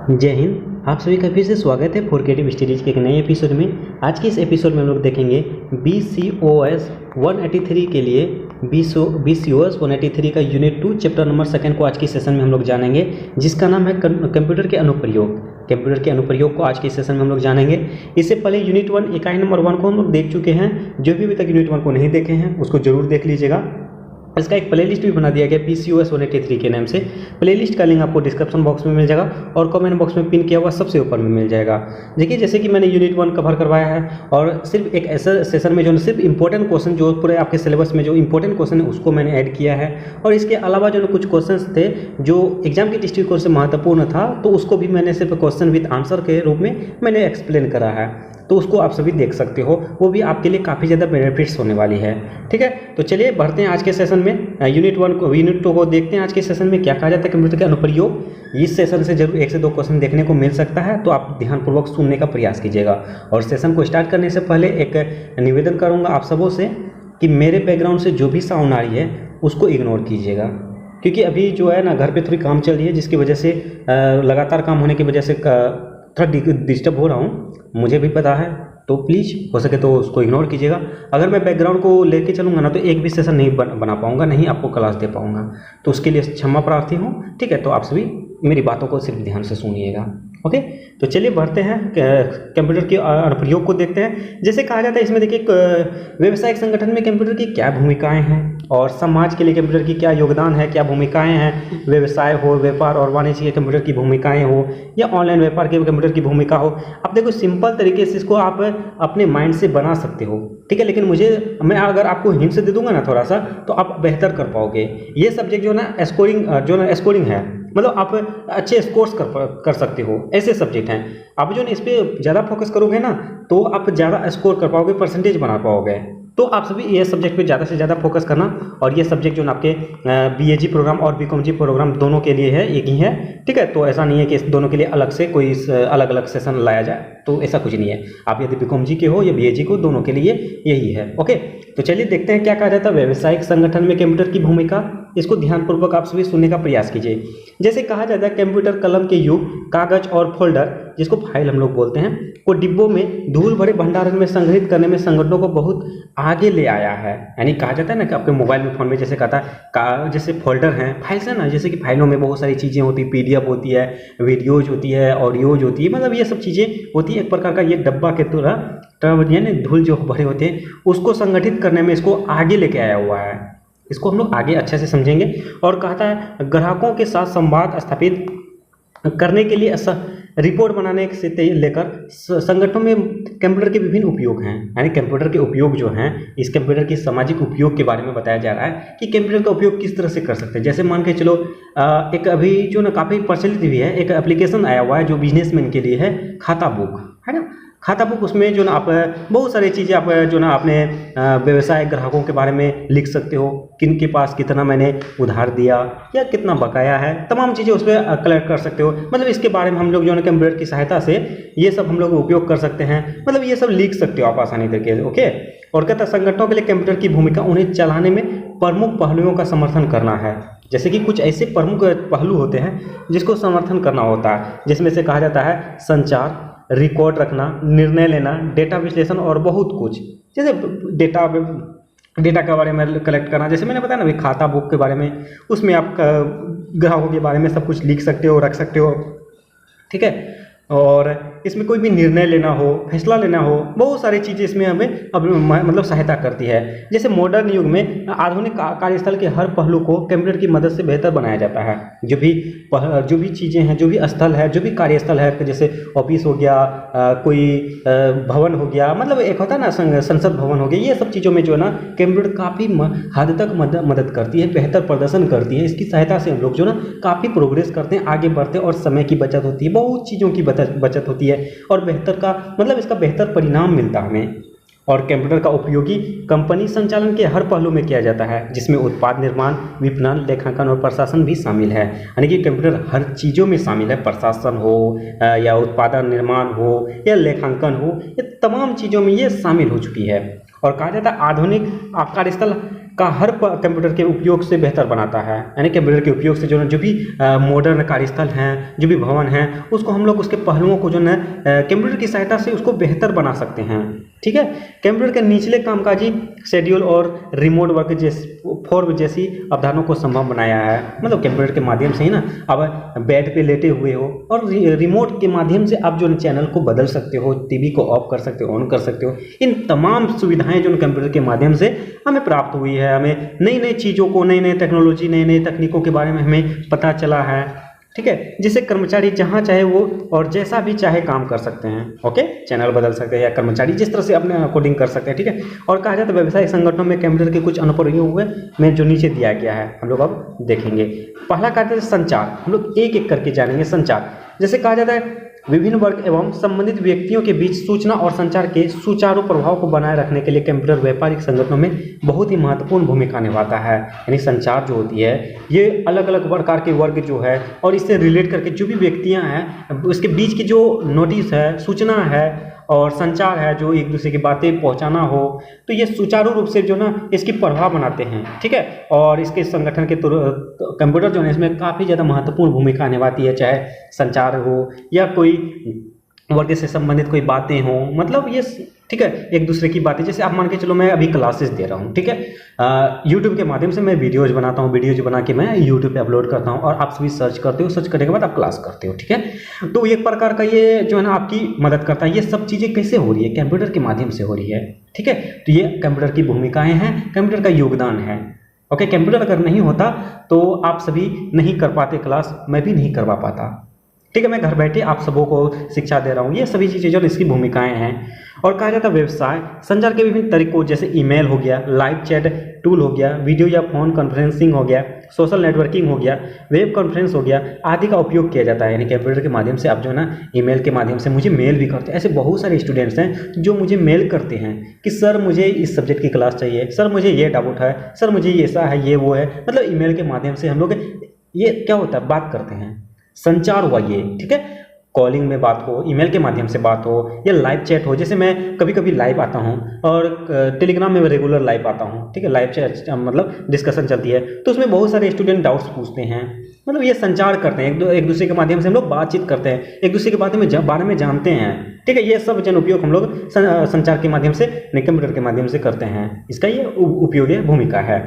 जय हिंद। आप सभी का फिर से स्वागत है फॉर क्रिएटिव स्टडीज के एक नए एपिसोड में। आज के इस एपिसोड में हम लोग देखेंगे BCOS 183 के लिए BCOS 183 का यूनिट 2 चैप्टर नंबर 2 को आज के सेशन में हम लोग जानेंगे, जिसका नाम है कंप्यूटर के अनुप्रयोग। कंप्यूटर के अनुप्रयोग को आज के सेशन में हम लोग जानेंगे। इससे पहले यूनिट 1 इकाई नंबर 1 को हम लोग देख चुके हैं। जो भी अभी तक यूनिट 1 को नहीं देखे हैं उसको जरूर देख लीजिएगा। इसका एक प्लेलिस्ट भी बना दिया गया BCOS 183 के नाम से। प्लेलिस्ट का लिंक आपको डिस्क्रिप्शन बॉक्स में मिल जाएगा और कमेंट बॉक्स में पिन किया हुआ सबसे ऊपर में मिल जाएगा। देखिए, जैसे कि मैंने यूनिट 1 कवर करवाया है और सिर्फ एक ऐसा सेशन में जो सिर्फ इंपॉर्टेंट क्वेश्चन जो पूरे आपके सिलेबस में जो इंपॉर्टेंट क्वेश्चन है उसको मैंने ऐड किया है। और इसके अलावा जो कुछ क्वेश्चन थे जो एग्जाम के दृष्टिकोण से महत्वपूर्ण था, तो उसको भी मैंने सिर्फ क्वेश्चन विद आंसर के रूप में मैंने एक्सप्लेन करा है, तो उसको आप सभी देख सकते हो। वो भी आपके लिए काफ़ी ज़्यादा बेनिफिट्स होने वाली है। ठीक है, तो चलिए बढ़ते हैं आज के सेशन में। यूनिट 2 को देखते हैं आज के सेशन में क्या कहा जाता है कंप्यूटर के अनुप्रयोग। इस सेशन से जरूर 1 से 2 क्वेश्चन देखने को मिल सकता है, तो आप ध्यानपूर्वक सुनने का प्रयास कीजिएगा। और सेशन को स्टार्ट करने से पहले एक निवेदन करूँगा आप सबों से कि मेरे बैकग्राउंड से जो भी साउंड आ रही है उसको इग्नोर कीजिएगा, क्योंकि अभी जो है ना घर पे थोड़ी काम चल रही है, जिसकी वजह से लगातार काम होने की वजह से थोड़ा डिस्टर्ब हो रहा हूँ, मुझे भी पता है। तो प्लीज़ हो सके तो उसको इग्नोर कीजिएगा। अगर मैं बैकग्राउंड को लेके चलूँगा ना तो एक भी सेशन नहीं बना पाऊँगा, नहीं आपको क्लास दे पाऊँगा, तो उसके लिए क्षमा प्रार्थी हूँ। ठीक है, तो आप सभी मेरी बातों को सिर्फ ध्यान से सुनिएगा। ओके, तो चलिए बढ़ते हैं कंप्यूटर के अनुप्रयोग को देखते हैं। जैसे कहा जाता है इसमें देखिए, व्यावसायिक संगठन में कंप्यूटर की क्या भूमिकाएं हैं और समाज के लिए कंप्यूटर की क्या योगदान है, क्या भूमिकाएं हैं। व्यवसाय हो, व्यापार और वाणिज्य के कंप्यूटर की भूमिकाएं हो, या ऑनलाइन व्यापार के कंप्यूटर की भूमिका हो। आप देखो, सिंपल तरीके से इसको आप अपने माइंड से बना सकते हो। ठीक है, लेकिन मैं अगर आपको हिंट से दे दूंगा ना थोड़ा सा, तो आप बेहतर कर पाओगे। ये सब्जेक्ट जो ना स्कोरिंग है, मतलब आप अच्छे स्कोर्स कर सकते हो, ऐसे सब्जेक्ट हैं। आप जो इस पर ज़्यादा फोकस करोगे ना तो आप ज़्यादा स्कोर कर पाओगे, परसेंटेज बना पाओगे। तो आप सभी ये सब्जेक्ट पे ज़्यादा से ज़्यादा फोकस करना। और ये सब्जेक्ट जो आपके BAG प्रोग्राम और BCOMG प्रोग्राम दोनों के लिए है, एक ही है। ठीक है, तो ऐसा नहीं है कि इस दोनों के लिए अलग से कोई अलग अलग सेशन लाया जाए, तो ऐसा कुछ नहीं है। आप यदि BCOMG के हो या BAG को, दोनों के लिए यही है। ओके, तो चलिए देखते हैं क्या कहा जाता है व्यावसायिक संगठन में कंप्यूटर की भूमिका। इसको ध्यानपूर्वक आप सभी सुनने का प्रयास कीजिए। जैसे कहा जाता है कंप्यूटर कलम के युग, कागज और फोल्डर, जिसको फाइल हम लोग बोलते हैं, को डिब्बों में धूल भरे भंडारण में संग्रहित करने में संगठनों को बहुत आगे ले आया है। यानी कहा जाता है ना कि आपके मोबाइल में, फोन में जैसे कहता है जैसे फोल्डर हैं, फाइल्स है ना, जैसे कि फाइलों में बहुत सारी चीज़ें होती है, PDF होती है, वीडियोज होती है, ऑडियोज होती है, मतलब ये सब चीज़ें होती है। एक प्रकार का ये डब्बा के यानी धूल जो भरे होते हैं उसको संगठित करने में इसको आगे लेके आया हुआ है। इसको हम लोग आगे अच्छे से समझेंगे। और कहता है ग्राहकों के साथ संवाद स्थापित करने के लिए रिपोर्ट बनाने से लेकर संगठनों में कंप्यूटर के विभिन्न उपयोग हैं। यानी कंप्यूटर के उपयोग जो हैं, इस कंप्यूटर के सामाजिक उपयोग के बारे में बताया जा रहा है कि कंप्यूटर का उपयोग किस तरह से कर सकते हैं। जैसे मान के चलो, एक अभी जो ना काफ़ी प्रचलित भी है, एक एप्लीकेशन आया हुआ है जो बिजनेसमैन के लिए है, खाता बुक, है ना। खाता बुक, उसमें जो ना आप बहुत सारी चीज़ें आप जो ना अपने व्यवसाय ग्राहकों के बारे में लिख सकते हो, किन के पास कितना मैंने उधार दिया या कितना बकाया है, तमाम चीज़ें उस पर कलेक्ट कर सकते हो। मतलब इसके बारे में हम लोग जो है कंप्यूटर की सहायता से ये सब हम लोग उपयोग कर सकते हैं, मतलब ये सब लिख सकते हो आप आसानी तरीके से। ओके, और कहता है संगठनों के लिए कंप्यूटर की भूमिका उन्हें चलाने में प्रमुख पहलुओं का समर्थन करना है। जैसे कि कुछ ऐसे प्रमुख पहलू होते हैं जिसको समर्थन करना होता है, जिसमें से कहा जाता है संचार, रिकॉर्ड रखना, निर्णय लेना, डेटा विश्लेषण और बहुत कुछ। जैसे डेटा के बारे में कलेक्ट करना, जैसे मैंने बताया ना भाई खाता बुक के बारे में, उसमें आप ग्राहकों के बारे में सब कुछ लिख सकते हो, रख सकते हो। ठीक है, और इसमें कोई भी निर्णय लेना हो, फैसला लेना हो, बहुत सारी चीज़ें इसमें हमें मतलब सहायता करती है। जैसे मॉडर्न युग में आधुनिक कार्यस्थल के हर पहलू को कंप्यूटर की मदद से बेहतर बनाया जाता है। जो भी चीज़ें हैं, जो भी स्थल है, जो भी कार्यस्थल है, जैसे ऑफिस हो गया, कोई भवन हो गया, मतलब एक होता है ना संसद भवन हो गया, ये सब चीज़ों में जो है ना कंप्यूटर काफ़ी हद तक मदद करती है, बेहतर प्रदर्शन करती है। इसकी सहायता से हम लोग जो ना काफ़ी प्रोग्रेस करते हैं, आगे बढ़ते हैं, और समय की बचत होती है, बहुत चीज़ों की बचत होती है, और इसका बेहतर परिणाम मिलता है हमें। और कंप्यूटर का उपयोगी कंपनी संचालन के हर पहलू में किया जाता है, जिसमें उत्पाद निर्माण, विपणन, लेखांकन और प्रशासन भी शामिल है। यानी कि कंप्यूटर हर चीज़ों में शामिल है, प्रशासन हो या उत्पादन निर्माण हो या लेखांकन हो, ये तमाम चीज़ों में ये शामिल हो चुकी है। और कहा जाता है आधुनिक कार्यस्थल का हर कंप्यूटर के उपयोग से बेहतर बनाता है। यानी कंप्यूटर के उपयोग से जो भी मॉडर्न कार्यस्थल हैं, जो भी भवन हैं, उसको हम लोग उसके पहलुओं को जो है कंप्यूटर की सहायता से उसको बेहतर बना सकते हैं। ठीक है, कंप्यूटर के निचले कामकाजी शेड्यूल और रिमोट वर्क जैसी अवधारणाओं को संभव बनाया है। मतलब कंप्यूटर के माध्यम से ही ना अब बेड पे लेटे हुए हो और रिमोट के माध्यम से आप जो चैनल को बदल सकते हो, टीवी को ऑफ कर सकते हो, ऑन कर सकते हो। इन तमाम सुविधाएं जो कंप्यूटर के माध्यम से हमें प्राप्त हुई है। हमें नई नई चीज़ों को, नई नई टेक्नोलॉजी, नई नई तकनीकों के बारे में हमें पता चला है। ठीक है, जिससे कर्मचारी जहां चाहे वो और जैसा भी चाहे काम कर सकते हैं। ओके, चैनल बदल सकते हैं या कर्मचारी जिस तरह से अपने कोडिंग कर सकते हैं। ठीक है, और कहा जाता है व्यवसायिक संगठनों में कंप्यूटर के कुछ अनुप्रयोग में जो नीचे दिया गया है हम लोग अब देखेंगे। पहला कहा जाता है संचार। हम लोग एक एक करके जानेंगे। संचार जैसे कहा जाता है विभिन्न वर्ग एवं संबंधित व्यक्तियों के बीच सूचना और संचार के सुचारू प्रभाव को बनाए रखने के लिए कंप्यूटर व्यापारिक संगठनों में बहुत ही महत्वपूर्ण भूमिका निभाता है। यानी संचार जो होती है ये अलग अलग प्रकार के वर्ग जो है और इससे रिलेट करके जो भी व्यक्तियां हैं उसके बीच की जो नोटिस है, सूचना है और संचार है, जो एक दूसरे की बातें पहुंचाना हो, तो ये सुचारू रूप से जो ना इसकी प्रभाव बनाते हैं। ठीक है, और इसके संगठन के कंप्यूटर जो है इसमें काफ़ी ज़्यादा महत्वपूर्ण भूमिका निभाती है, चाहे संचार हो या कोई वर्ग से संबंधित कोई बातें हों। मतलब ये ठीक है, एक दूसरे की बातें, जैसे आप मान के चलो मैं अभी क्लासेस दे रहा हूँ। ठीक है, यूट्यूब के माध्यम से मैं वीडियोज बनाता हूँ, वीडियोज बना के मैं यूट्यूब पे अपलोड करता हूँ और आप सभी सर्च करते हो, सर्च करने के बाद आप क्लास करते हो। ठीक है, तो एक प्रकार का ये जो है ना आपकी मदद करता है। ये सब चीज़ें कैसे हो रही है? कंप्यूटर के माध्यम से हो रही है। ठीक है, तो ये कंप्यूटर की भूमिकाएँ हैं, कंप्यूटर का योगदान है। ओके, कंप्यूटर अगर नहीं होता तो आप सभी नहीं कर पाते क्लास, मैं भी नहीं करवा पाता। ठीक है, मैं घर बैठे आप सबों को शिक्षा दे रहा हूँ। ये सभी चीज़ें जो इसकी भूमिकाएं हैं। और कहा जाता है व्यवसाय संचार के विभिन्न तरीकों जैसे ईमेल हो गया, लाइव चैट टूल हो गया, वीडियो या फोन कॉन्फ्रेंसिंग हो गया, सोशल नेटवर्किंग हो गया, वेब कॉन्फ्रेंस हो गया आदि का उपयोग किया जाता है। यानी कंप्यूटर के माध्यम से आप जो है ना ईमेल के माध्यम से मुझे मेल भी करते हैं। ऐसे बहुत सारे स्टूडेंट्स हैं जो मुझे मेल करते हैं कि सर मुझे इस सब्जेक्ट की क्लास चाहिए, सर मुझे ये डाउट है, सर मुझे ये ऐसा है, ये वो है। मतलब ईमेल के माध्यम से हम लोग ये क्या होता है, बात करते हैं, संचार हुआ ये। ठीक है, कॉलिंग में बात हो, ईमेल के माध्यम से बात हो या लाइव चैट हो। जैसे मैं कभी कभी लाइव आता हूँ और टेलीग्राम में रेगुलर लाइव आता हूँ। ठीक है, लाइव चैट मतलब डिस्कशन चलती है तो उसमें बहुत सारे स्टूडेंट डाउट्स पूछते हैं। मतलब ये संचार करते हैं, एक दूसरे के माध्यम से हम लोग बातचीत करते हैं, एक दूसरे के बारे में जानते हैं। ठीक है, ये सब जन उपयोग हम लोग संचार के माध्यम से, कंप्यूटर के माध्यम से करते हैं। इसका ये उपयोगी भूमिका है।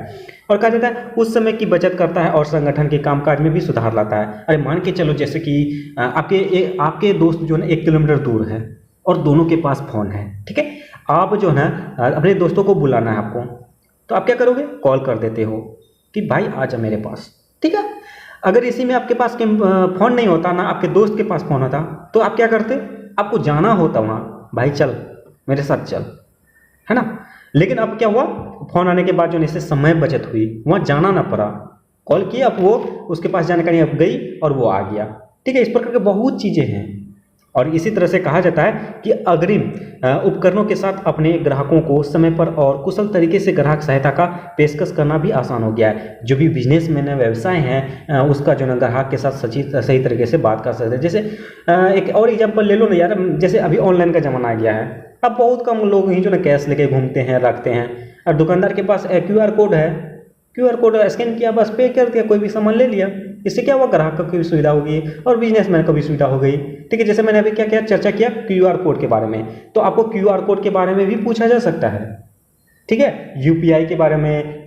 और कहा जाता है उस समय की बचत करता है और संगठन के कामकाज में भी सुधार लाता है। अरे मान के चलो जैसे कि आपके दोस्त जो है 1 किलोमीटर दूर है और दोनों के पास फ़ोन है। ठीक है, आप जो है अपने दोस्तों को बुलाना है आपको, तो आप क्या करोगे? कॉल कर देते हो कि भाई आ जा मेरे पास। ठीक है, अगर इसी में आपके पास फ़ोन नहीं होता ना, आपके दोस्त के पास फ़ोन होता, तो आप क्या करते? आपको जाना होता वहाँ, भाई चल मेरे साथ चल, है ना। लेकिन अब क्या हुआ, फ़ोन आने के बाद जो इससे समय बचत हुई, वहाँ जाना ना पड़ा, कॉल किया, अब वो उसके पास जानकारी अब गई और वो आ गया। ठीक है, इस प्रकार के बहुत चीज़ें हैं। और इसी तरह से कहा जाता है कि अग्रिम उपकरणों के साथ अपने ग्राहकों को समय पर और कुशल तरीके से ग्राहक सहायता का पेशकश करना भी आसान हो गया है। जो भी बिजनेसमैन है, व्यवसाय है, उसका जो है ग्राहक के साथ सही तरीके से बात कर सकते हैं। जैसे एक और एग्जांपल ले लो ना यार, जैसे अभी ऑनलाइन का ज़माना आ गया है, अब बहुत कम लोग ही जो ना कैश लेके घूमते हैं, रखते हैं। और दुकानदार के पास QR कोड है, QR कोड स्कैन किया, बस पे कर दिया, कोई भी सामान ले लिया। इससे क्या हुआ, ग्राहक की भी सुविधा होगी और बिजनेसमैन को भी सुविधा हो गई। ठीक है, जैसे मैंने अभी क्या चर्चा किया QR कोड के बारे में, तो आपको QR कोड के बारे में भी पूछा जा सकता है। ठीक है, UPI के बारे में,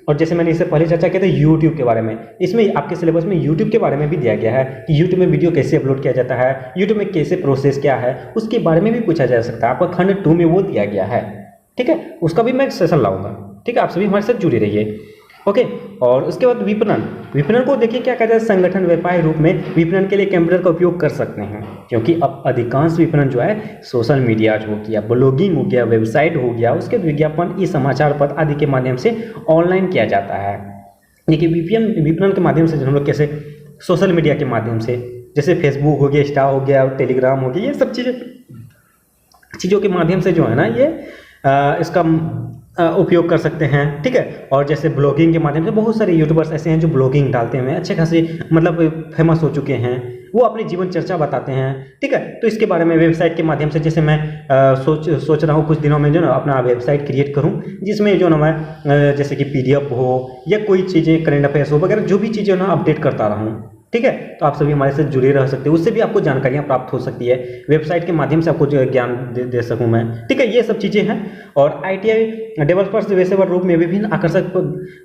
और जैसे मैंने इससे पहले चर्चा किया था YouTube के बारे में, इसमें आपके सिलेबस में YouTube के बारे में भी दिया गया है कि YouTube में वीडियो कैसे अपलोड किया जाता है, YouTube में कैसे प्रोसेस क्या है, उसके बारे में भी पूछा जा सकता है। आपका खंड 2 में वो दिया गया है। ठीक है, उसका भी मैं सेशन लाऊंगा। ठीक है, आप सभी हमारे साथ जुड़े रहिए। ओके, और उसके बाद विपणन को देखिए क्या कहता है, संगठन व्यापारिक रूप में विपणन के लिए कंप्यूटर का उपयोग कर सकते हैं, क्योंकि अब अधिकांश विपणन जो है सोशल मीडिया हो गया, ब्लॉगिंग हो गया, वेबसाइट हो गया, उसके विज्ञापन, ई समाचार पत्र आदि के माध्यम से ऑनलाइन किया जाता है। देखिए विपणन के माध्यम से हम लोग कैसे सोशल मीडिया के माध्यम से, जैसे फेसबुक हो गया, इंस्टा हो गया, टेलीग्राम हो गया, ये सब चीज़ों के माध्यम से जो है ना ये इसका उपयोग कर सकते हैं। ठीक है, और जैसे ब्लॉगिंग के माध्यम से बहुत सारे यूट्यूबर्स ऐसे हैं जो ब्लॉगिंग डालते हैं, अच्छे खासे मतलब फेमस हो चुके हैं, वो अपनी जीवन चर्चा बताते हैं, ठीक है। तो इसके बारे में वेबसाइट के माध्यम से जैसे मैं सोच रहा हूँ कुछ दिनों में जो ना अपना वेबसाइट क्रिएट करूँ, जिसमें जो ना मैं जैसे कि PDF हो या कोई चीज़ें करंट अफेयर्स हो वगैरह जो भी चीज़ें ना अपडेट करता रहूँ, ठीक है। तो आप सभी हमारे साथ जुड़े रह सकते हैं, उससे भी आपको जानकारियाँ प्राप्त हो सकती है, वेबसाइट के माध्यम से आपको जो ज्ञान दे सकूँ मैं, ठीक है। ये सब चीज़ें हैं। और ITI डेवलपर्स पेशेवर रूप में विभिन्न आकर्षक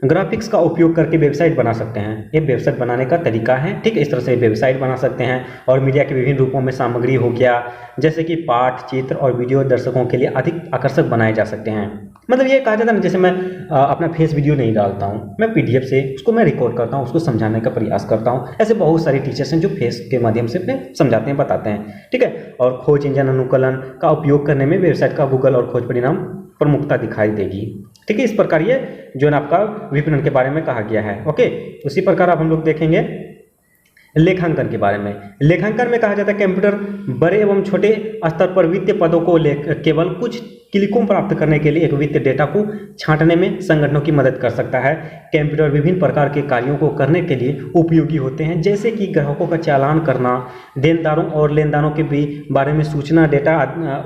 ग्राफिक्स का उपयोग करके वेबसाइट बना सकते हैं। ये वेबसाइट बनाने का तरीका है, ठीक है। इस तरह से वेबसाइट बना सकते हैं। और मीडिया के विभिन्न रूपों में सामग्री हो गया, जैसे कि पाठ, चित्र और वीडियो दर्शकों के लिए अधिक आकर्षक बनाए जा सकते हैं। मतलब ये कहा जाता है ना, जैसे मैं अपना फेस वीडियो नहीं डालता हूँ, मैं PDF से उसको मैं रिकॉर्ड करता हूँ, उसको समझाने का प्रयास करता हूँ। ऐसे बहुत सारे टीचर्स हैं जो फेस के माध्यम से समझाते हैं, बताते हैं, ठीक है। और खोज इंजन अनुकूलन का उपयोग करने में वेबसाइट का गूगल और खोज परिणाम प्रमुखता दिखाई देगी, ठीक है। इस प्रकार ये जो है आपका विपणन के बारे में कहा गया है, ओके। उसी प्रकार अब हम लोग देखेंगे लेखांकन के बारे में। लेखांकन में कहा जाता है कंप्यूटर बड़े एवं छोटे स्तर पर वित्तीय पदों को केवल कुछ क्लिकों प्राप्त करने के लिए एक वित्तीय डेटा को छांटने में संगठनों की मदद कर सकता है। कंप्यूटर विभिन्न प्रकार के कार्यों को करने के लिए उपयोगी होते हैं, जैसे कि ग्राहकों का चालान करना, देनदारों और लेनदारों के भी बारे में सूचना डेटा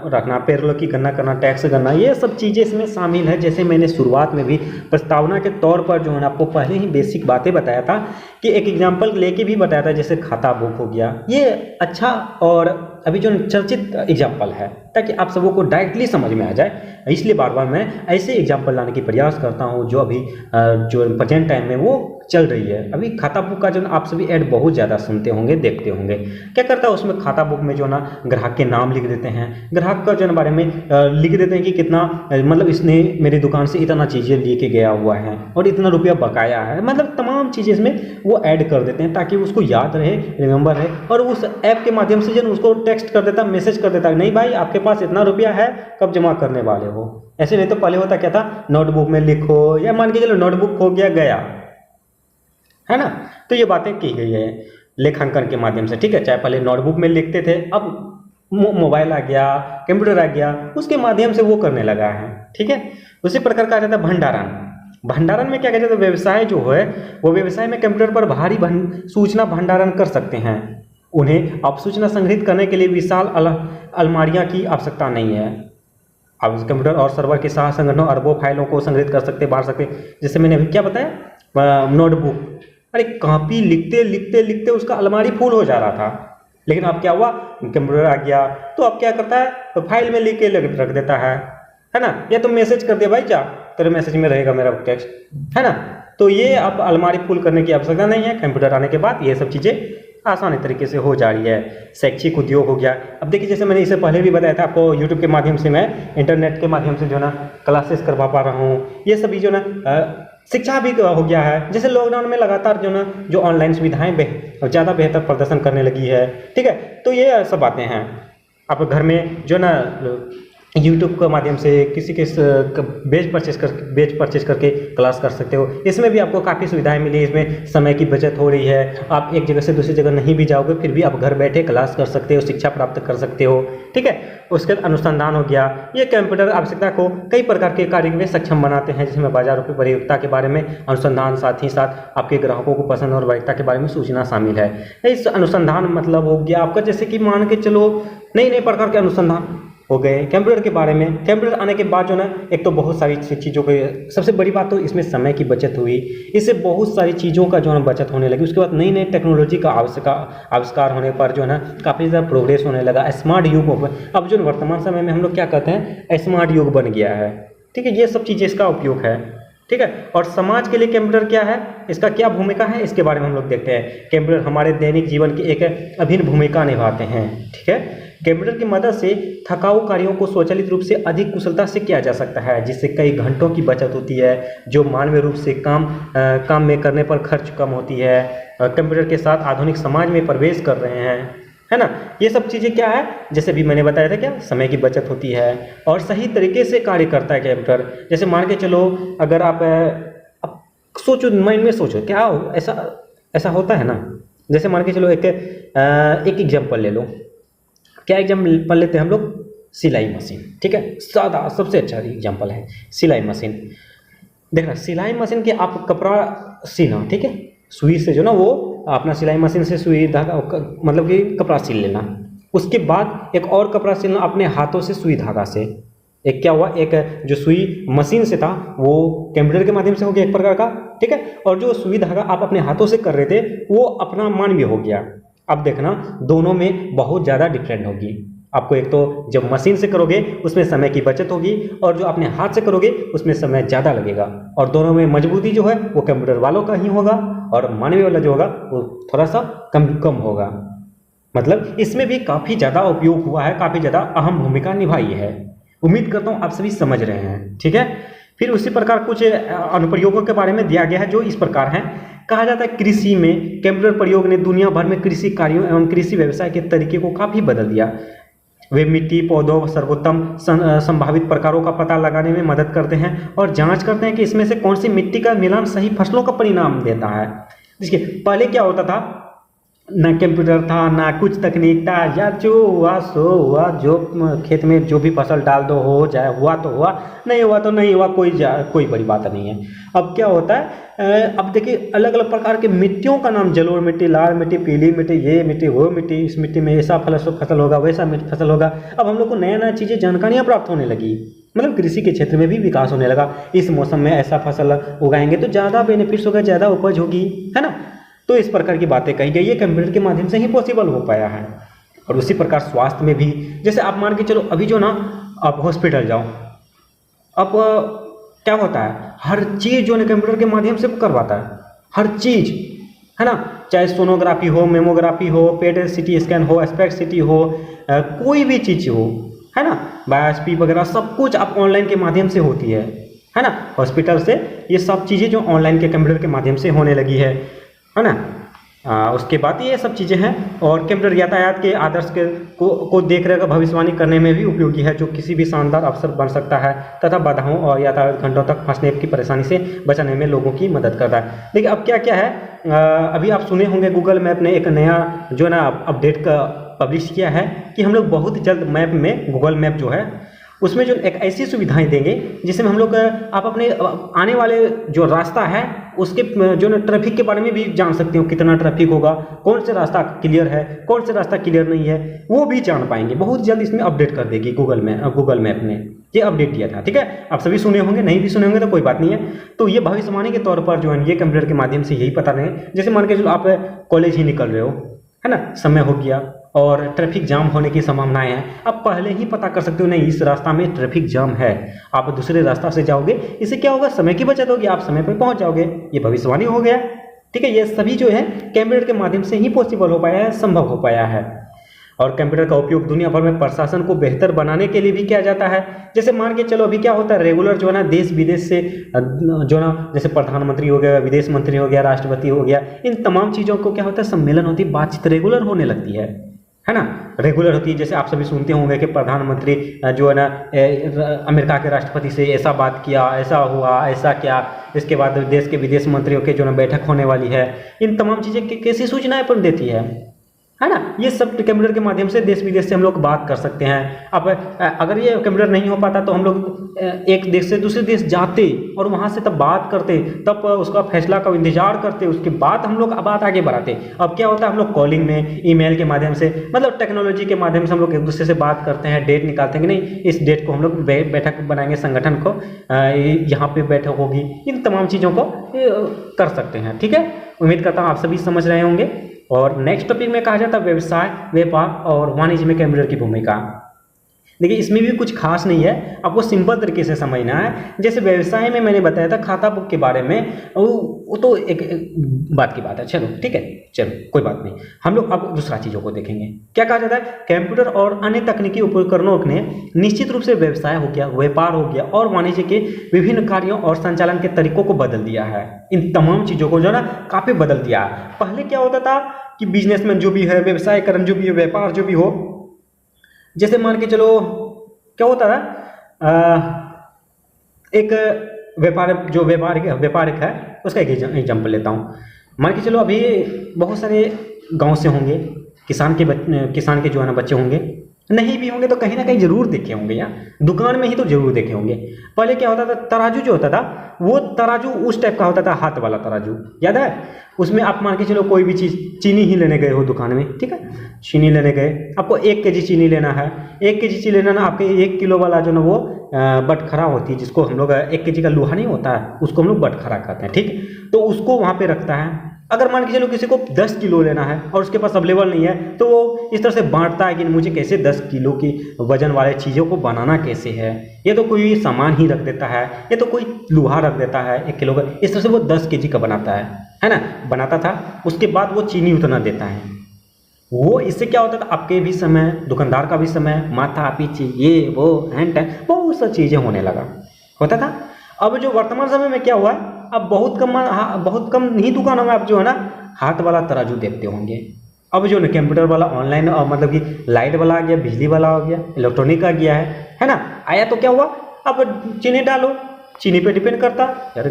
रखना, पेरोल की गणना करना, टैक्स गणना, ये सब चीज़ें इसमें शामिल है। जैसे मैंने शुरुआत में भी प्रस्तावना के तौर पर जो है आपको पहले ही बेसिक बातें बताया था कि एक एग्जाम्पल लेके भी बताया था, जैसे खाता बुक हो गया। ये अच्छा और अभी जो चर्चित एग्जाम्पल है, ताकि आप सबों को डायरेक्टली समझ में आ जाए, इसलिए बार बार मैं ऐसे एग्जाम्पल लाने की प्रयास करता हूँ जो अभी जो प्रेजेंट टाइम में वो चल रही है। अभी खाता बुक का जो आप सभी ऐड बहुत ज़्यादा सुनते होंगे, देखते होंगे। क्या करता है उसमें खाता बुक में जो ना ग्राहक के नाम लिख देते हैं, ग्राहक का जो बारे में लिख देते हैं कि कितना मतलब इसने मेरी दुकान से इतना चीज़ें लेके गया हुआ है और इतना रुपया बकाया है, मतलब तमाम चीज़ें इसमें वो ऐड कर देते हैं ताकि उसको याद रहे, रिमेंबर रहे। और उस ऐप के माध्यम से जो उसको टेक्स्ट कर देता, मैसेज कर देता, नहीं भाई आपके पास इतना रुपया है, कब जमा करने वाले हो। ऐसे नहीं तो पहले होता क्या था, नोटबुक में लिखो, या मान के चलो नोटबुक खो गया, है ना। तो ये बातें की गई है लेखांकन के माध्यम से, ठीक है। चाहे पहले नोटबुक में लिखते थे, अब मोबाइल आ गया, कंप्यूटर आ गया, उसके माध्यम से वो करने लगा है, ठीक है। उसी प्रकार कहा जाता है भंडारण। भंडारण में क्या कहते हैं, व्यवसाय जो है वो व्यवसाय में कंप्यूटर पर भारी सूचना भंडारण कर सकते हैं। उन्हें अब सूचना संग्रहित करने के लिए विशाल अलमारियां की आवश्यकता नहीं है। अब कंप्यूटर और सर्वर के साथ संगठनों अरबों फाइलों को संग्रहित कर सकते, बांट सकते। जैसे मैंने अभी क्या बताया, नोटबुक, अरे कॉपी लिखते लिखते लिखते उसका अलमारी फुल हो जा रहा था, लेकिन अब क्या हुआ, कंप्यूटर आ गया तो अब क्या करता है, तो फाइल में लिख के रख देता है ना। या तो मैसेज कर दिया, भाई जा तेरे मैसेज में रहेगा मेरा टेक्स्ट, है ना। तो ये अब अलमारी फुल करने की आवश्यकता नहीं है, कंप्यूटर आने के बाद ये सब चीज़ें आसानी तरीके से हो जा रही है। शैक्षिक उद्योग हो गया। अब देखिए, जैसे मैंने इससे पहले भी बताया था आपको, यूट्यूब के माध्यम से मैं इंटरनेट के माध्यम से जो ना क्लासेस करवा पा रहा हूँ। ये सभी जो ना शिक्षा भी हो गया है। जैसे लॉकडाउन में लगातार जो ना जो ऑनलाइन सुविधाएं ज़्यादा बेहतर प्रदर्शन करने लगी है, ठीक है। तो ये सब बातें हैं। आप घर में जो ना यूट्यूब के माध्यम से किसी के बैच परचेज करके क्लास कर सकते हो। इसमें भी आपको काफ़ी सुविधाएं मिली, इसमें समय की बचत हो रही है। आप एक जगह से दूसरी जगह नहीं भी जाओगे, फिर भी आप घर बैठे क्लास कर सकते हो, शिक्षा प्राप्त कर सकते हो, ठीक है। उसके बाद अनुसंधान हो गया। ये कंप्यूटर आवश्यकता को कई प्रकार के कार्य में सक्षम बनाते हैं, जिसमें बाजारों की वरीयता के बारे में अनुसंधान, साथ ही साथ आपके ग्राहकों को पसंद और वरीयता के बारे में सूचना शामिल है। इस अनुसंधान मतलब हो गया आपका, जैसे कि मान के चलो नए प्रकार के अनुसंधान हो गए कंप्यूटर के बारे में। कंप्यूटर आने के बाद जो ना एक तो बहुत सारी चीज़ों के, सबसे बड़ी बात तो इसमें समय की बचत हुई, इससे बहुत सारी चीज़ों का जो है बचत होने लगी। उसके बाद नई टेक्नोलॉजी का आविष्कार होने पर जो है ना काफ़ी ज़्यादा प्रोग्रेस होने लगा। स्मार्ट युग हो, अब जो वर्तमान समय में हम लोग क्या कहते हैं, स्मार्ट युग बन गया है, ठीक है। ये सब चीज़ें इसका उपयोग है, ठीक है। और समाज के लिए कंप्यूटर क्या है, इसका क्या भूमिका है, इसके बारे में हम लोग देखते हैं। कंप्यूटर हमारे दैनिक जीवन की एक अभिन्न भूमिका निभाते हैं, ठीक है। कंप्यूटर की मदद से थकाऊ कार्यों को स्वचालित रूप से अधिक कुशलता से किया जा सकता है, जिससे कई घंटों की बचत होती है, जो मानवीय रूप से काम में करने पर खर्च कम होती है। कंप्यूटर के साथ आधुनिक समाज में प्रवेश कर रहे हैं, है ना। ये सब चीज़ें क्या है, जैसे भी मैंने बताया था, क्या समय की बचत होती है और सही तरीके से कार्य करता है कंप्यूटर। जैसे मान के चलो, अगर आप सोचो, माइंड में सोचो, क्या ऐसा होता है ना। जैसे मान के चलो एक एग्जाम्पल ले लो। क्या एग्जाम्पल लेते हैं हम लोग, सिलाई मशीन, ठीक है। सादा सबसे अच्छा एग्जाम्पल है सिलाई मशीन। देखना, सिलाई मशीन के आप कपड़ा सीना, ठीक है, सुई से जो ना वो अपना सिलाई मशीन से सुई धागा मतलब कि कपड़ा सिल लेना। उसके बाद एक और कपड़ा सिलना अपने हाथों से सुई धागा से। एक क्या हुआ, एक जो सुई मशीन से था वो कंप्यूटर के माध्यम से हो गया एक प्रकार का, ठीक है, और जो सुई धागा आप अपने हाथों से कर रहे थे वो अपना मानवीय हो गया। अब देखना दोनों में बहुत ज़्यादा डिफरेंट होगी। आपको एक तो जब मशीन से करोगे उसमें समय की बचत होगी, और जो अपने हाथ से करोगे उसमें समय ज़्यादा लगेगा, और दोनों में मजबूती जो है वो कंप्यूटर वालों का ही होगा, और मानवीय वाला जो होगा वो थोड़ा सा कम होगा। मतलब इसमें भी काफ़ी ज़्यादा उपयोग हुआ है, काफ़ी ज़्यादा अहम भूमिका निभाई है। उम्मीद करता हूँ आप सभी समझ रहे हैं, ठीक है। फिर उसी प्रकार कुछ अनुप्रयोगों के बारे में दिया गया है जो इस प्रकार हैं। कहा जाता है कृषि में कंप्यूटर प्रयोग ने दुनिया भर में कृषि कार्यों एवं कृषि व्यवसाय के तरीके को काफ़ी बदल दिया। वे मिट्टी, पौधों, सर्वोत्तम संभावित प्रकारों का पता लगाने में मदद करते हैं और जांच करते हैं कि इसमें से कौन सी मिट्टी का मिलान सही फसलों का परिणाम देता है। देखिए पहले क्या होता था, ना कंप्यूटर था ना कुछ तकनीक था, या जो हुआ सो हुआ, जो खेत में जो भी फसल डाल दो हो जाए, हुआ तो हुआ, नहीं हुआ तो नहीं हुआ, कोई बड़ी बात नहीं है। अब क्या होता है, अब देखिए अलग अलग प्रकार के मिट्टियों का नाम, जलोढ़ मिट्टी, लाल मिट्टी, पीली मिट्टी, ये मिट्टी वो मिट्टी, इस मिट्टी में ऐसा फसल होगा, वैसा फसल होगा। अब हम लोग को नया नया चीज़ें जानकारियाँ प्राप्त होने लगी, मतलब कृषि के क्षेत्र में भी विकास होने लगा। इस मौसम में ऐसा फसल उगाएंगे तो ज़्यादा बेनिफिट्स होगा, ज़्यादा उपज होगी, है ना। तो इस प्रकार की बातें कही गई है, कंप्यूटर के माध्यम से ही पॉसिबल हो पाया है। और उसी प्रकार स्वास्थ्य में भी, जैसे आप मान के चलो अभी जो ना आप हॉस्पिटल जाओ, अब क्या होता है, हर चीज़ जो है कंप्यूटर के माध्यम से करवाता है, हर चीज़, है ना। चाहे सोनोग्राफी हो, मेमोग्राफी हो, पेट सिटी स्कैन हो, एस्पेक्ट सिटी हो, कोई भी चीज़ हो, है ना, बायोप्सी वगैरह सब कुछ आप ऑनलाइन के माध्यम से होती है ना। हॉस्पिटल से ये सब चीज़ें जो ऑनलाइन के कंप्यूटर के माध्यम से होने लगी है ना। उसके बाद ये सब चीज़ें हैं। और कंप्यूटर यातायात के आदर्श को देख रेख भविष्यवाणी करने में भी उपयोगी है, जो किसी भी शानदार अवसर बन सकता है तथा बाधाओं और यातायात घंटों तक फंसने की परेशानी से बचाने में लोगों की मदद करता है। देखिए अब क्या क्या है, अभी आप सुने होंगे गूगल मैप ने एक नया जो ना अपडेट का पब्लिश किया है कि हम लोग बहुत जल्द मैप में, गूगल मैप जो है उसमें जो एक ऐसी सुविधाएं देंगे जिसमें हम लोग आप अपने आने वाले जो रास्ता है उसके जो ना ट्रैफिक के बारे में भी जान सकते हो, कितना ट्रैफिक होगा, कौन से रास्ता क्लियर है, कौन से रास्ता क्लियर नहीं है, वो भी जान पाएंगे। बहुत जल्द इसमें अपडेट कर देगी गूगल मैप ने ये अपडेट दिया था, ठीक है। आप सभी सुने होंगे, नहीं भी सुने होंगे तो कोई बात नहीं है। तो ये भविष्यवाणी के तौर पर जो है ये कंप्यूटर के माध्यम से यही पता नहीं, जैसे मान के चलो आप कॉलेज ही निकल रहे हो, है ना, समय हो गया और ट्रैफिक जाम होने की संभावनाएं हैं, आप पहले ही पता कर सकते हो नहीं इस रास्ता में ट्रैफिक जाम है, आप दूसरे रास्ता से जाओगे, इससे क्या होगा, समय की बचत होगी, आप समय पर पहुंच जाओगे। ये भविष्यवाणी हो गया, ठीक है। ये सभी जो है कंप्यूटर के माध्यम से ही पॉसिबल हो पाया है, संभव हो पाया है। और कंप्यूटर का उपयोग दुनिया भर में प्रशासन को बेहतर बनाने के लिए भी किया जाता है। जैसे मान के चलो अभी क्या होता है, रेगुलर जो है ना देश विदेश से जो ना, जैसे प्रधानमंत्री हो गया, विदेश मंत्री हो गया, राष्ट्रपति हो गया, इन तमाम चीज़ों को क्या होता है, सम्मेलन होती है, बातचीत रेगुलर होने लगती है ना, रेगुलर होती है। जैसे आप सभी सुनते होंगे कि प्रधानमंत्री जो है ना अमेरिका के राष्ट्रपति से ऐसा बात किया, ऐसा हुआ, ऐसा क्या, इसके बाद देश के विदेश मंत्रियों के जो ना बैठक होने वाली है। इन तमाम चीज़ें कैसी सूचनाएं पर देती है ना। ये सब कंप्यूटर के माध्यम से देश विदेश से हम लोग बात कर सकते हैं। अब अगर ये कंप्यूटर नहीं हो पाता तो हम लोग एक देश से दूसरे देश जाते और वहाँ से तब बात करते, तब उसका फैसला का इंतजार करते, उसके बाद हम लोग बात आगे बढ़ाते। अब क्या होता है, हम लोग कॉलिंग में, ईमेल के माध्यम से, मतलब टेक्नोलॉजी के माध्यम से हम लोग एक दूसरे से बात करते हैं, डेट निकालते हैं कि नहीं इस डेट को हम लोग बैठक बनाएंगे, संगठन को यहाँ पे बैठक होगी, इन तमाम चीज़ों को कर सकते हैं, ठीक है। उम्मीद करता हूँ आप सभी समझ रहे होंगे। और नेक्स्ट टॉपिक में कहा जाता है व्यवसाय, व्यापार और वाणिज्य में कंप्यूटर की भूमिका। देखिए इसमें भी कुछ खास नहीं है, आपको सिंपल तरीके से समझना है। जैसे व्यवसाय में मैंने बताया था खाता बुक के बारे में, वो तो एक बात की बात है, चलो ठीक है, चलो कोई बात नहीं। हम लोग अब दूसरा चीज़ों को देखेंगे। क्या कहा जाता है, कंप्यूटर और अन्य तकनीकी उपकरणों ने निश्चित रूप से व्यवसाय हो गया, व्यापार हो गया और वाणिज्य के विभिन्न कार्यों और संचालन के तरीकों को बदल दिया है। इन तमाम चीज़ों को जो है ना काफ़ी बदल दिया है। पहले क्या होता था कि बिजनेसमैन जो भी है, व्यवसायकरण जो भी है, व्यापार जो भी हो, जैसे मान के चलो क्या होता है, एक व्यापारिक है, उसका एक एग्जाम्पल लेता हूँ। मान के चलो अभी बहुत सारे गांव से होंगे, किसान के जो है ना बच्चे होंगे, नहीं भी होंगे तो कहीं ना कहीं जरूर देखे होंगे, या दुकान में ही तो जरूर देखे होंगे। पहले क्या होता था, तराजू जो होता था वो तराजू उस टाइप का होता था, हाथ वाला तराजू, याद है? उसमें आप मान के चलो कोई भी चीज़, चीनी ही लेने गए हो दुकान में, ठीक है, चीनी लेने गए, आपको 1 kg चीनी लेना है। 1 kg चीनी लेना ना, आपके 1 किलो वाला जो ना वो बटखरा होती है, जिसको हम लोग 1 kg का लोहा नहीं होता है, उसको हम लोग बटखरा कहते हैं, ठीक। तो उसको वहाँ पे रखता है। अगर मान के चलो किसी को 10 किलो लेना है और उसके पास अवेलेबल नहीं है, तो वो इस तरह से बांटता है कि मुझे कैसे 10 किलो की वजन वाले चीज़ों को बनाना कैसे है। ये तो कोई सामान ही रख देता है, ये तो कोई लोहा रख देता है 1 किलो का, इस तरह से वो 10 kg का बनाता है ना, बनाता था। उसके बाद वो चीनी उतना देता है। वो इससे क्या होता था, आपके भी समय, दुकानदार का भी समय, माथा पीछे ये वो हैंड टैंड बहुत सा चीज़ें होने लगा होता था। अब जो वर्तमान समय में क्या हुआ, अब बहुत कम ही दुकानों में आप जो है ना हाथ वाला तराजू देखते होंगे। अब जो ना कंप्यूटर वाला ऑनलाइन मतलब कि लाइट वाला आ गया, बिजली वाला हो गया, इलेक्ट्रॉनिक आ गया है ना। आया तो क्या हुआ, अब चीनी डालो, चीनी पे डिपेंड करता यार,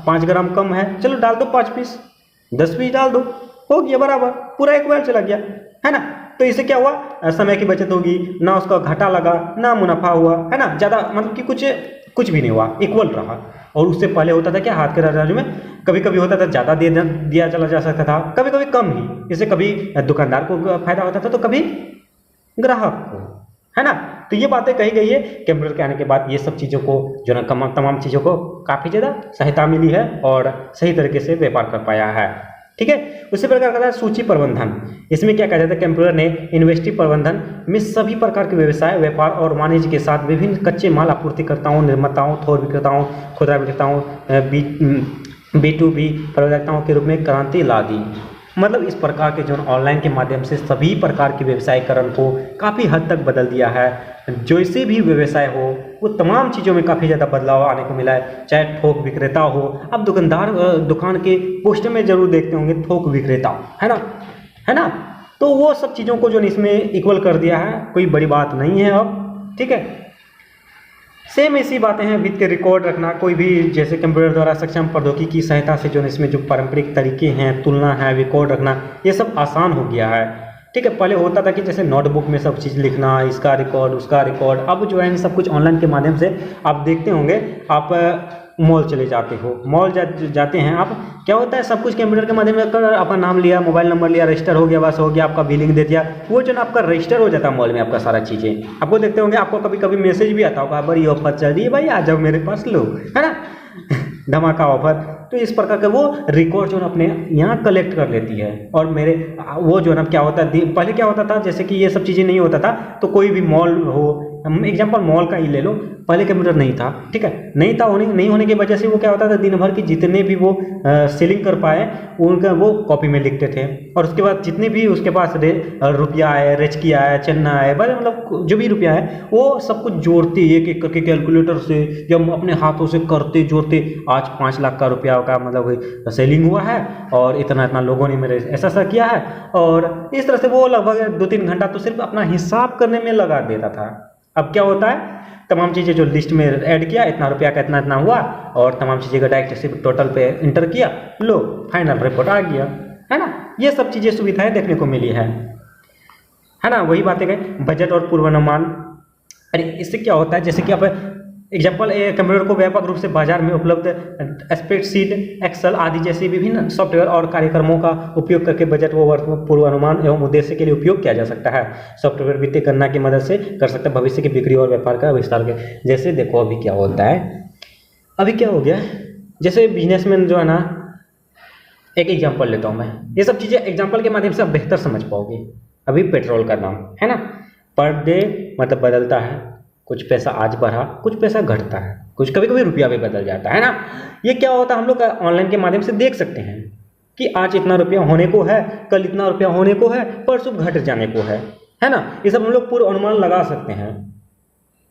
5 ग्राम कम है, चलो डाल दो 5 पीस, 10 पीस डाल दो, हो गया बराबर, पूरा 1 बैल चला गया, है ना। तो इससे क्या हुआ, समय की बचत होगी, ना उसका घाटा लगा ना मुनाफा हुआ, है ना, ज़्यादा मतलब कि कुछ भी नहीं हुआ, इक्वल रहा। और उससे पहले होता था क्या, हाथ के तराजू में कभी कभी होता था ज़्यादा दिया चला जा सकता था, कभी कभी कम ही, इससे कभी दुकानदार को फायदा होता था तो कभी ग्राहक को, है ना। तो ये बातें कही गई है। कंप्यूटर के आने के बाद ये सब चीज़ों को जो ना तमाम चीज़ों को काफ़ी ज़्यादा सहायता मिली है और सही तरीके से व्यापार कर पाया है, ठीक है। उसी प्रकार का सूची प्रबंधन, इसमें क्या कहा जाता है, कंप्यूटर ने इन्वेंटरी प्रबंधन में सभी प्रकार के व्यवसाय, व्यापार और वाणिज्य के साथ विभिन्न कच्चे माल आपूर्तिकर्ताओं, निर्माताओं, थोक विक्रेताओं, खुदरा विक्रेताओं, B2B प्रयोजकताओं के रूप में क्रांति ला दी। मतलब इस प्रकार के जो ऑनलाइन के माध्यम से सभी प्रकार के व्यवसायीकरण को काफ़ी हद तक बदल दिया है। जैसे भी व्यवसाय हो वो तमाम चीज़ों में काफ़ी ज़्यादा बदलाव आने को मिला है, चाहे थोक विक्रेता हो। अब दुकान के पोस्टर में जरूर देखते होंगे थोक विक्रेता, है ना। तो वो सब चीज़ों को जो इसमें इक्वल कर दिया है, कोई बड़ी बात नहीं है अब, ठीक है। सेम ऐसी बातें हैं, वित्त के रिकॉर्ड रखना, कोई भी जैसे कंप्यूटर द्वारा सक्षम प्रौद्योगिकी की सहायता से जो इसमें जो पारंपरिक तरीके हैं, तुलना है, रिकॉर्ड रखना, ये सब आसान हो गया है, ठीक है। पहले होता था कि जैसे नोटबुक में सब चीज़ लिखना, इसका रिकॉर्ड उसका रिकॉर्ड, अब जो है सब कुछ ऑनलाइन के माध्यम से आप देखते होंगे। आप मॉल चले जाते हो, मॉल जाते हैं आप, क्या होता है सब कुछ कंप्यूटर के माध्यम से कर, अपना नाम लिया, मोबाइल नंबर लिया, रजिस्टर हो गया, बस हो गया, आपका बिलिंग दे दिया, वो जो ना आपका रजिस्टर हो जाता है मॉल में, आपका सारा चीज़ें आपको देखते होंगे। आपको कभी कभी मैसेज भी आता होगा, बड़ी ऑफर चल रही है भाई, आ जाओ मेरे पास लो, है ना धमाका ऑफर। तो इस प्रकार का वो रिकॉर्ड जो है अपने यहाँ कलेक्ट कर लेती है। और मेरे वो जो है ना क्या होता है, पहले क्या होता था, जैसे कि ये सब चीज़ें नहीं होता था, तो कोई भी मॉल हो, हम एग्जांपल मॉल का ही ले लो, पहले कंप्यूटर नहीं था, ठीक है, नहीं होने की वजह से वो क्या होता था, दिन भर की जितने भी वो सेलिंग कर पाए उनका वो कॉपी में लिखते थे। और उसके बाद जितने भी उसके पास रुपया है, रेचकी आया, चन्ना है, बस मतलब जो भी रुपया है वो सब कुछ जोड़ते, एक एक करके कैलकुलेटर से या अपने हाथों से करते जोड़ते, आज 5 लाख का रुपया का मतलब सेलिंग हुआ है और इतना लोगों ने मेरे ऐसा किया है, और इस तरह से वो लगभग 2-3 घंटा तो सिर्फ अपना हिसाब करने में लगा देता था। अब क्या होता है, तमाम चीज़ें जो लिस्ट में ऐड किया, इतना रुपया का इतना हुआ, और तमाम चीज़ें का डायरेक्ट सिर्फ टोटल पे इंटर किया, लो फाइनल रिपोर्ट आ गया, है ना। ये सब चीज़ें सुविधाएं देखने को मिली है ना। वही बातें गए बजट और पूर्वानुमान। अरे इससे क्या होता है, जैसे कि आप एग्जाम्पल कंप्यूटर को व्यापक रूप से बाजार में उपलब्ध स्प्रेडशीट, एक्सेल आदि जैसे विभिन्न सॉफ्टवेयर और कार्यक्रमों का उपयोग करके बजट व पूर्वानुमान एवं उद्देश्य के लिए उपयोग किया जा सकता है। सॉफ्टवेयर वित्तीय गणना की मदद से कर सकता है भविष्य की बिक्री और व्यापार का विस्तार के। जैसे देखो अभी क्या होता है, अभी क्या हो गया, जैसे बिजनेसमैन जो है ना, एक एग्जाम्पल लेता हूँ मैं, ये सब चीज़ें एग्जाम्पल के माध्यम से आप बेहतर समझ पाओगे। अभी पेट्रोल का नाम है ना, पर डे मतलब बदलता है, कुछ पैसा आज बढ़ा, कुछ पैसा घटता है, कुछ कभी कभी रुपया भी बदल जाता है ना। ये क्या होता है, हम लोग ऑनलाइन के माध्यम से देख सकते हैं कि आज इतना रुपया होने को है, कल इतना रुपया होने को है, परसों घट जाने को है ना। ये सब हम लोग पूर्व अनुमान लगा सकते हैं।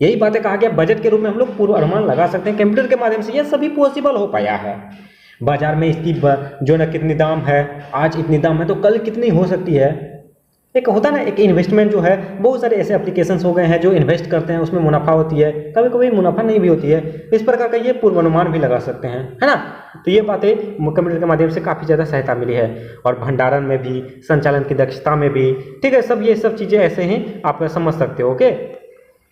यही बातें कहा गया, बजट के रूप में हम लोग पूर्व अनुमान लगा सकते हैं कंप्यूटर के माध्यम से। यह सभी पॉसिबल हो पाया है। बाजार में इसकी जो ना कितनी दाम है, आज इतनी दाम है तो कल कितनी हो सकती है, एक होता है ना, एक इन्वेस्टमेंट जो है, बहुत सारे ऐसे एप्लीकेशंस हो गए हैं जो इन्वेस्ट करते हैं, उसमें मुनाफा होती है, कभी कभी मुनाफा नहीं भी होती है। इस प्रकार का ये पूर्वानुमान भी लगा सकते हैं, है ना। तो ये बातें कंप्यूटर के माध्यम से काफ़ी ज़्यादा सहायता मिली है, और भंडारण में भी, संचालन की दक्षता में भी, ठीक है, सब ये सब चीज़ें ऐसे ही आप समझ सकते हो। ओके,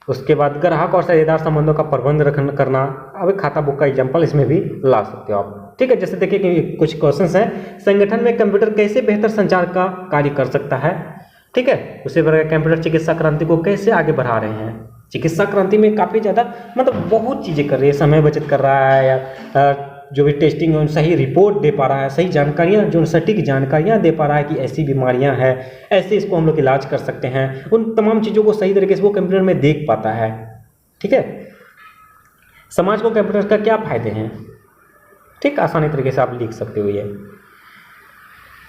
उसके बाद ग्राहक और साझेदार संबंधों का प्रबंध करना, अब खाता बुक का एग्जाम्पल इसमें भी ला सकते हो आप, ठीक है। जैसे देखिए कि कुछ क्वेश्चंस हैं, संगठन में कंप्यूटर कैसे बेहतर संचार का कार्य कर सकता है, ठीक है। उसी प्रकार कंप्यूटर चिकित्सा क्रांति को कैसे आगे बढ़ा रहे हैं। चिकित्सा क्रांति में काफ़ी ज़्यादा मतलब बहुत चीज़ें कर रही है, समय बचत कर रहा है, या जो भी टेस्टिंग है सही रिपोर्ट दे पा रहा है, सही जानकारियाँ, जो सटीक जानकारियाँ दे पा रहा है कि ऐसी बीमारियाँ हैं, ऐसे इसको हम लोग इलाज कर सकते हैं, उन तमाम चीज़ों को सही तरीके से वो कंप्यूटर में देख पाता है, ठीक है। समाज को कंप्यूटर का क्या फायदे हैं, ठीक, आसानी तरीके से आप लिख सकते हो ये।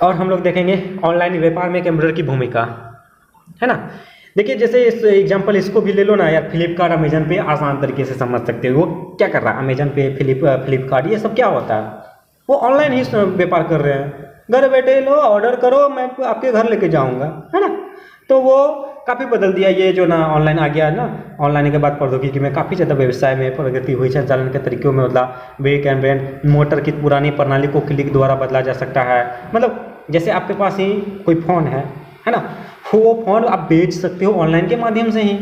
और हम लोग देखेंगे ऑनलाइन व्यापार में कंप्यूटर की भूमिका, है ना। देखिए जैसे इस एग्जांपल इसको भी ले लो ना यार, फ्लिपकार्ट अमेजन पे आसान तरीके से समझ सकते हो वो क्या कर रहा है। अमेजन पे, फ्लिपकार्ट, ये सब क्या होता है, वो ऑनलाइन ही व्यापार कर रहे हैं, घर बैठे लो ऑर्डर करो, मैं आपके घर लेके जाऊंगा, है ना। तो वो काफ़ी बदल दिया ये जो ना ऑनलाइन आ गया है ना। ऑनलाइन के बाद प्रौद्योगिकी में काफ़ी ज़्यादा व्यवसाय में प्रगति हुई, संचालन के तरीकों में बदला, ब्रेक एंड ब्रेंड मोटर की पुरानी प्रणाली को क्लिक द्वारा बदला जा सकता है। मतलब जैसे आपके पास ही कोई फ़ोन है ना, वो फ़ोन आप बेच सकते हो ऑनलाइन के माध्यम से ही,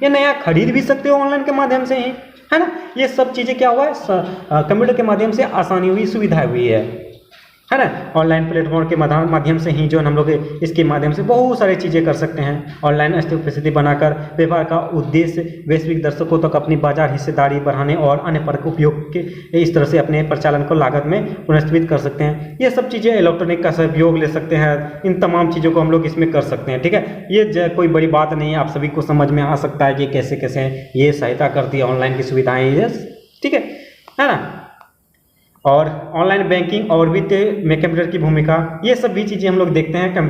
या नया खरीद भी सकते हो ऑनलाइन के माध्यम से ही, है ना। ये सब चीज़ें क्या हुआ है, कंप्यूटर के माध्यम से आसानी हुई, सुविधा हुई है ना। ऑनलाइन प्लेटफॉर्म के माध्यम से ही जो हम लोग इसके माध्यम से बहुत सारी चीज़ें कर सकते हैं। ऑनलाइन स्थिति बनाकर व्यापार का उद्देश्य वैश्विक दर्शकों तक अपनी बाजार हिस्सेदारी बढ़ाने और अन्य परक उपयोग के इस तरह से अपने प्रचालन को लागत में पुनर्स्थापित कर सकते हैं। ये सब चीज़ें इलेक्ट्रॉनिक का सहयोग ले सकते हैं, इन तमाम चीज़ों को हम लोग इसमें कर सकते हैं, ठीक है। ये कोई बड़ी बात नहीं है, आप सभी को समझ में आ सकता है कि कैसे कैसे ये सहायता करती है ऑनलाइन की सुविधाएँ, ठीक है ना। और ऑनलाइन बैंकिंग और वित्त में कंप्यूटर की भूमिका, ये सब भी चीज़ें हम लोग देखते हैं।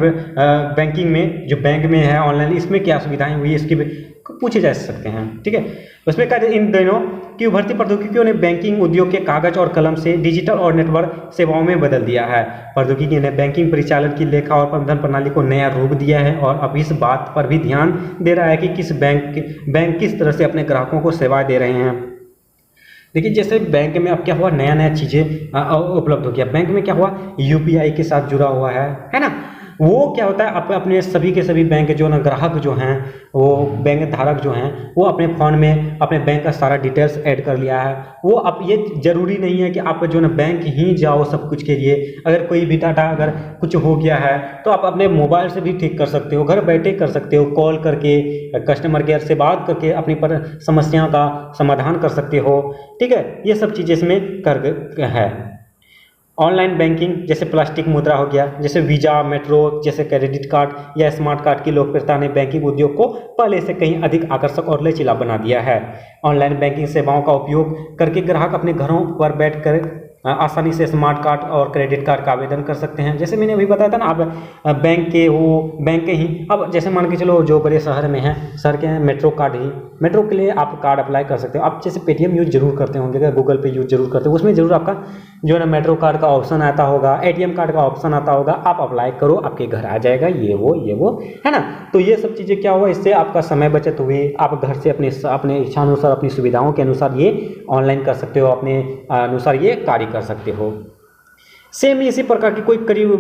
बैंकिंग में जो बैंक में है ऑनलाइन, इसमें क्या सुविधाएं हुई इसकी भी पूछे जा सकते हैं, ठीक है। उसमें क्या इन दिनों की उभरती प्रौद्योगिकियों ने बैंकिंग उद्योग के कागज और कलम से डिजिटल और नेटवर्क सेवाओं में बदल दिया है। प्रौद्योगिकी ने बैंकिंग परिचालन की लेखा और प्रबंधन प्रणाली को नया रूप दिया है, और अब इस बात पर भी ध्यान दे रहा है कि किस बैंक किस तरह से अपने ग्राहकों को सेवाएं दे रहे हैं। देखिए जैसे बैंक में अब क्या हुआ, नया नया चीज़ें उपलब्ध हो गया। बैंक में क्या हुआ, यूपीआई के साथ जुड़ा हुआ है ना। वो क्या होता है, आप अपने सभी के सभी बैंक जो ना ग्राहक जो हैं, वो बैंक धारक जो हैं, वो अपने फ़ोन में अपने बैंक का सारा डिटेल्स ऐड कर लिया है। वो अब ये ज़रूरी नहीं है कि आप जो ना बैंक ही जाओ सब कुछ के लिए। अगर कोई भी डाटा अगर कुछ हो गया है तो आप अपने मोबाइल से भी ठीक कर सकते हो, घर बैठे कर सकते हो, कॉल करके कस्टमर केयर से बात करके अपनी समस्याओं का समाधान कर सकते हो, ठीक है। ये सब चीज़ें इसमें कर है। ऑनलाइन बैंकिंग जैसे प्लास्टिक मुद्रा हो गया, जैसे वीज़ा, मेट्रो जैसे क्रेडिट कार्ड या स्मार्ट कार्ड की लोकप्रियता ने बैंकिंग उद्योग को पहले से कहीं अधिक आकर्षक और लचीला बना दिया है। ऑनलाइन बैंकिंग सेवाओं का उपयोग करके ग्राहक अपने घरों पर बैठकर आसानी से स्मार्ट कार्ड और क्रेडिट कार्ड का आवेदन कर सकते हैं। जैसे मैंने अभी बताया था ना, आप बैंक के हो, बैंक के ही अब जैसे मान के चलो जो बड़े शहर में हैं, शहर के हैं, मेट्रो कार्ड ही, मेट्रो के लिए आप कार्ड अप्लाई कर सकते हो। आप जैसे पेटीएम यूज जरूर करते होंगे, अगर गूगल पे यूज जरूर करते हो, उसमें जरूर आपका जो है ना मेट्रो कार्ड का ऑप्शन आता होगा, एटीएम कार्ड का ऑप्शन आता होगा, आप अप्लाई करो, आपके घर आ जाएगा, ये वो है ना। तो ये सब चीज़ें क्या हुआ, इससे आपका समय बचत हुई। आप घर से अपने इच्छानुसार, अपनी सुविधाओं के अनुसार ये ऑनलाइन कर सकते हो, अपने अनुसार ये कार्य कर सकते हो। सेम इसी प्रकार की कोई करीब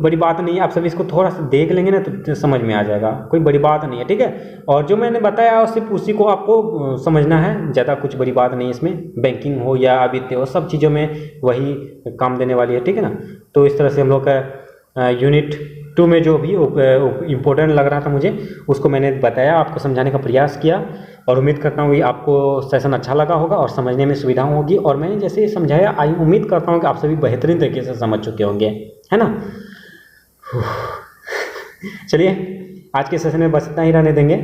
बड़ी बात नहीं है, आप सभी इसको थोड़ा सा देख लेंगे ना तो समझ में आ जाएगा, कोई बड़ी बात नहीं है, ठीक है। और जो मैंने बताया सिर्फ उसी को आपको समझना है, ज़्यादा कुछ बड़ी बात नहीं है इसमें। बैंकिंग हो या वित्त हो, सब चीज़ों में वही काम देने वाली है, ठीक है ना। तो इस तरह से हम लोग का यूनिट 2 में जो भी इम्पोर्टेंट लग रहा था मुझे, उसको मैंने बताया, आपको समझाने का प्रयास किया, और उम्मीद करता हूँ कि आपको सेशन अच्छा लगा होगा और समझने में सुविधा होगी। और मैंने जैसे समझाया, उम्मीद करता हूँ कि आप सभी बेहतरीन तरीके से समझ चुके होंगे, है ना। चलिए आज के सेशन में बस इतना ही रहने देंगे,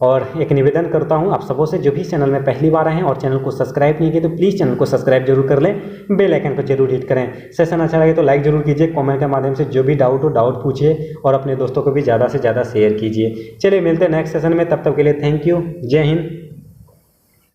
और एक निवेदन करता हूं आप सबों से, जो भी चैनल में पहली बार आए हैं और चैनल को सब्सक्राइब नहीं किए तो प्लीज़ चैनल को सब्सक्राइब जरूर कर लें, बेल आइकन को जरूर हिट करें। सेशन अच्छा लगे तो लाइक जरूर कीजिए, कमेंट के माध्यम से जो भी डाउट पूछिए, और अपने दोस्तों को भी ज़्यादा से ज़्यादा शेयर कीजिए। चलिए मिलते हैं नेक्स्ट सेशन में, तब तक के लिए थैंक यू, जय हिंद।